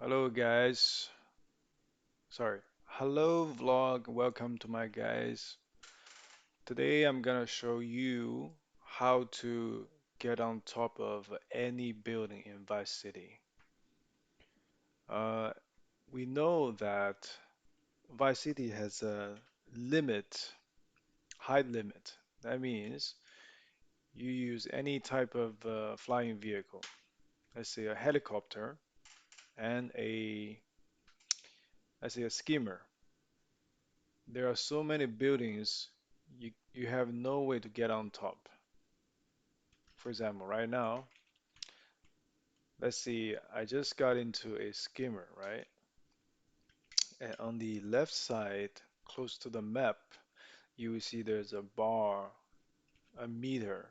Hello, guys. Sorry. Hello, vlog. Welcome to my guys. Today I'm gonna show you how to get on top of any building in Vice City. Uh, we know that Vice City has a limit, height limit. That means you use any type of flying vehicle, let's say a helicopter and let's say a skimmer. There are so many buildings you have no way to get on top. For example, right now, let's see, I just got into a skimmer, right? And on the left side, close to the map, you will see there's a bar, a meter,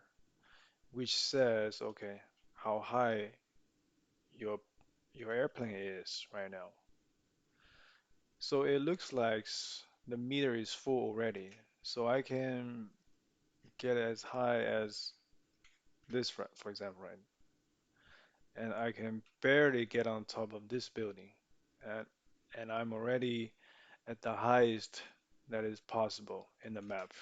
which says, okay, how high your your airplane is right now. So it looks like the meter is full already. So I can get as high as this, for example, right? And I can barely get on top of this building. And, and I'm already at the highest that is possible in the map.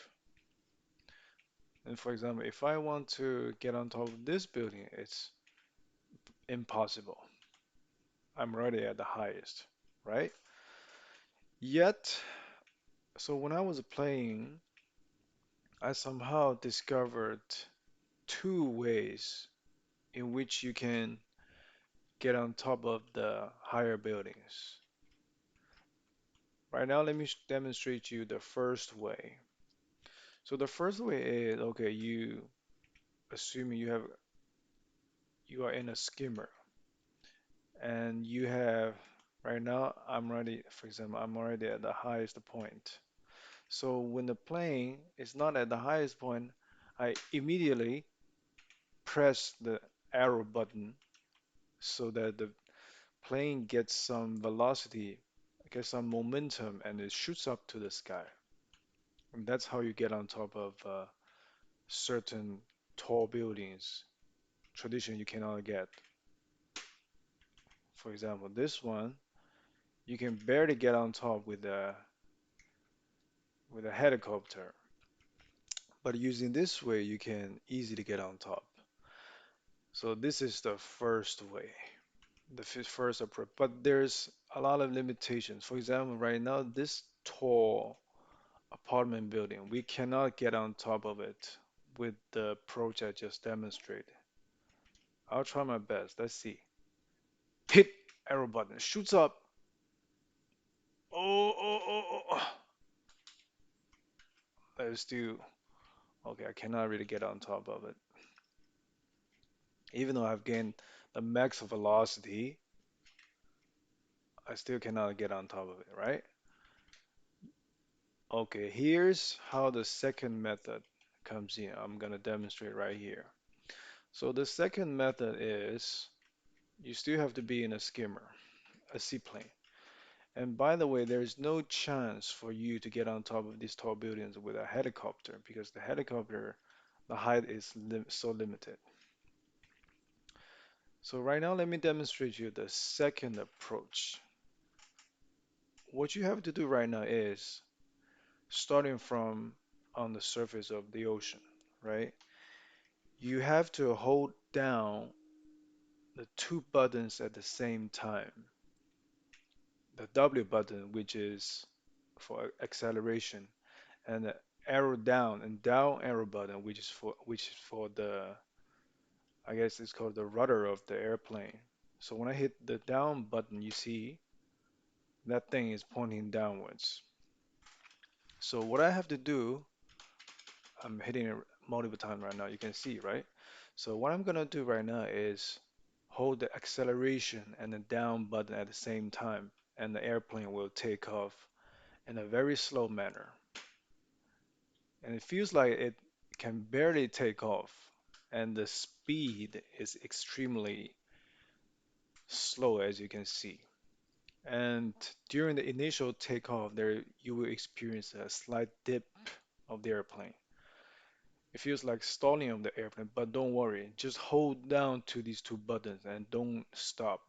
And for example, if I want to get on top of this building, it's impossible. I'm already at the highest, right? Yet, so when I was playing, I somehow discovered two ways in which you can get on top of the higher buildings. Right now, let me demonstrate you the first way. So the first way is, okay, you assuming you are in a skimmer and you have right now I'm already, for example, I'm already at the highest point. So when the plane is not at the highest point, I immediately press the arrow button so that the plane gets some velocity, gets some momentum, and it shoots up to the sky. And that's how you get on top of certain tall buildings. Tradition you cannot get. For example, this one you can barely get on top with a helicopter, but using this way you can easily get on top. So this is the first way, the first approach. But there's a lot of limitations. For example, right now this tall apartment building, we cannot get on top of it with the approach I just demonstrated. I'll try my best. Let's see. Hit arrow button, shoots up. Oh, oh, oh, oh. Let's do. Okay, I cannot really get on top of it. Even though I've gained the max velocity, I still cannot get on top of it, right? Okay, here's how the second method comes in. I'm gonna demonstrate right here. So the second method is you still have to be in a skimmer, a seaplane. And by the way, there is no chance for you to get on top of these tall buildings with a helicopter because the helicopter, the height is so limited. So right now, let me demonstrate you the second approach. What you have to do right now is starting from on the surface of the ocean, right? You have to hold down the two buttons at the same time. The W button, which is for acceleration, and the arrow down and down arrow button, which is for the, I guess it's called the rudder of the airplane. So when I hit the down button, you see that thing is pointing downwards. So what I have to do, I'm hitting it multiple times right now. You can see, right? So what I'm gonna do right now is hold the acceleration and the down button at the same time, and the airplane will take off in a very slow manner. And it feels like it can barely take off, and the speed is extremely slow, as you can see. And during the initial takeoff, there you will experience a slight dip of the airplane. It feels like stalling of the airplane, but don't worry. Just hold down to these two buttons and don't stop.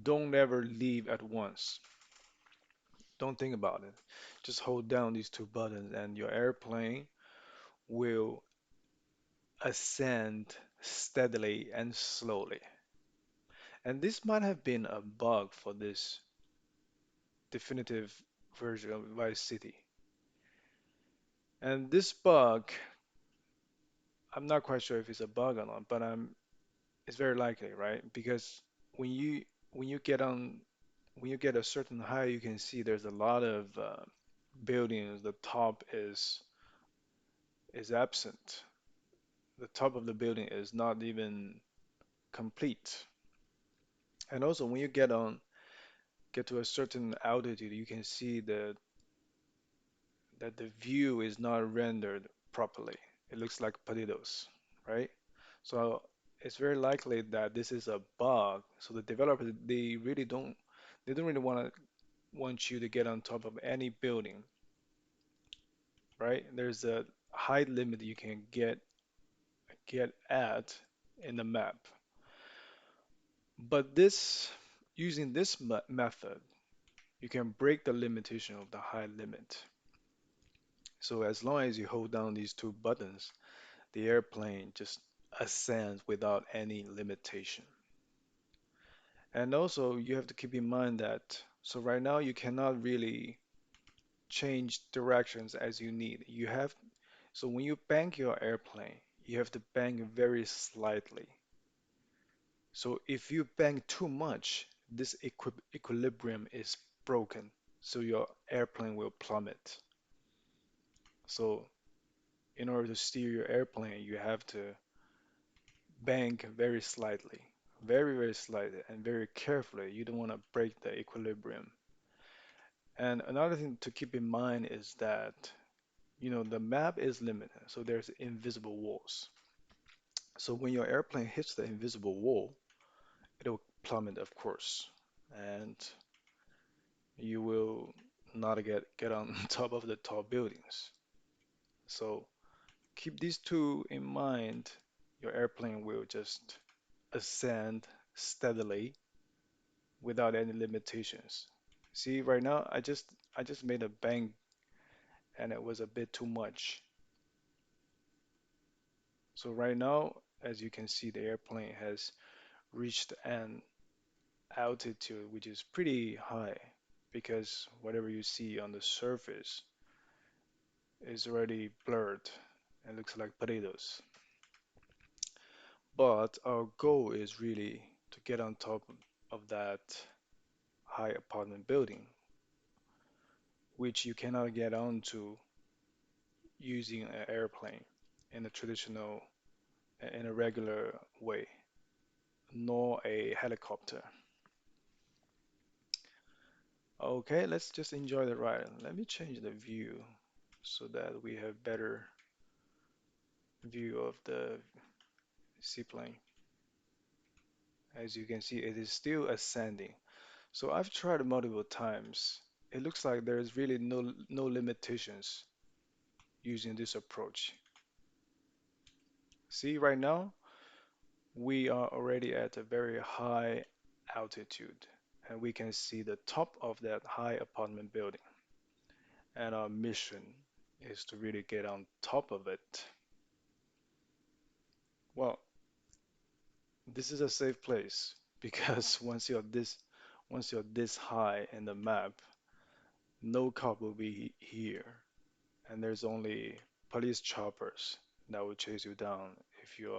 Don't ever leave at once. Don't think about it. Just hold down these two buttons and your airplane will ascend steadily and slowly. And this might have been a bug for this definitive version of Vice City. And this bug, I'm not quite sure if it's a bug or not, but it's very likely, right? Because when you when you get on when you get a certain height, you can see there's a lot of buildings. The top is absent. The top of the building is not even complete. And also, when you get to a certain altitude, you can see that the view is not rendered properly. It looks like potatoes, right? So it's very likely that this is a bug. So the developers they don't really want you to get on top of any building, right? There's a height limit you can get at in the map. But this using this method, you can break the limitation of the height limit. So as long as you hold down these two buttons, the airplane just ascends without any limitation. And also, you have to keep in mind that, so right now you cannot really change directions as you need. So when you bank your airplane, you have to bank very slightly. So if you bank too much, this equilibrium is broken, so your airplane will plummet. So in order to steer your airplane, you have to bank very slightly, very slightly, and very carefully. You don't want to break the equilibrium. And another thing to keep in mind is that, the map is limited, so there's invisible walls. So when your airplane hits the invisible wall, it'll plummet, of course, and you will not get on top of the tall buildings. So keep these two in mind. Your airplane will just ascend steadily without any limitations. See, right now I just made a bang and it was a bit too much. So right now, as you can see, the airplane has reached an altitude which is pretty high because whatever you see on the surface is already blurred and looks like potatoes. But our goal is really to get on top of that high apartment building, which you cannot get onto using an airplane in a traditional, in a regular way, nor a helicopter. Okay, let's just enjoy the ride. Let me change the view so that we have better view of the seaplane. As you can see, it is still ascending. So I've tried multiple times. It looks like there is really no limitations using this approach. See, right now we are already at a very high altitude, and we can see the top of that high apartment building. And our mission is to really get on top of it. Well, this is a safe place because once you're this high in the map, no cop will be here, and there's only police choppers that will chase you down if you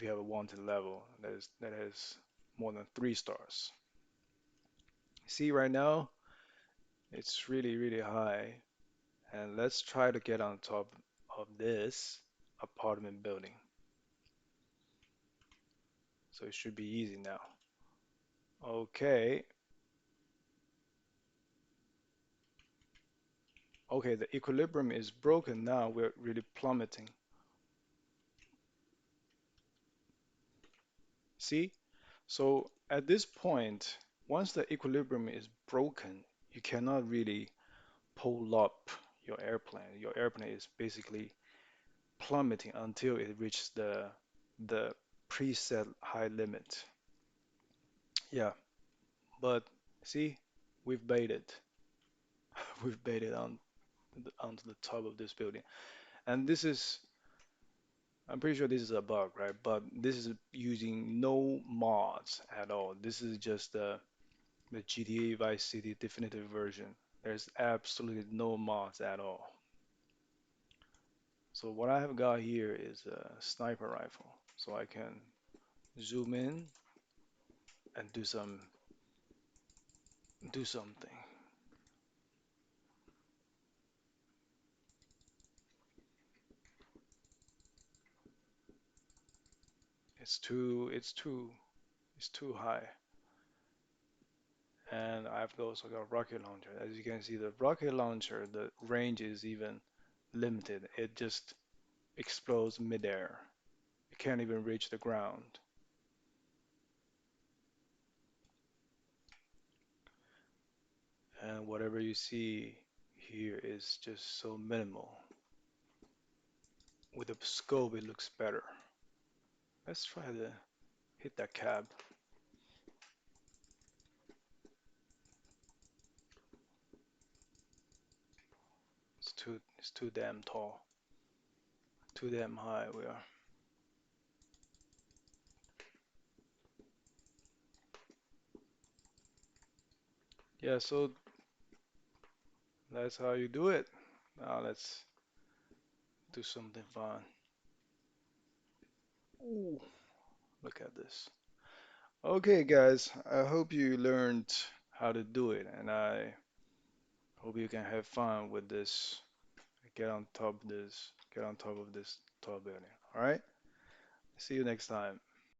have a wanted level that has more than 3 stars. See, right now it's really high, and let's try to get on top of this apartment building. So it should be easy now. Okay, okay, the equilibrium is broken now. We're really plummeting. See? So at this point, once the equilibrium is broken, you cannot really pull up your airplane. Your airplane is basically plummeting until it reaches the preset high limit. Yeah, but see, we've baited. We've baited onto the top of this building. And this is, I'm pretty sure this is a bug, right? But this is using no mods at all. This is just the GTA Vice City definitive version. There's absolutely no mods at all. So what I have got here is a sniper rifle. So I can zoom in and do something. It's too high. And I've also got rocket launcher. As you can see, the rocket launcher, the range is even limited. It just explodes midair. It can't even reach the ground. And whatever you see here is just so minimal. With the scope, it looks better. Let's try to hit that cab. It's too damn tall, too damn high. We are. Yeah, so that's how you do it. Now let's do something fun. Ooh, look at this. Okay, guys, I hope you learned how to do it, and I hope you can have fun with this. Get on top of this tall building. All right? See you next time.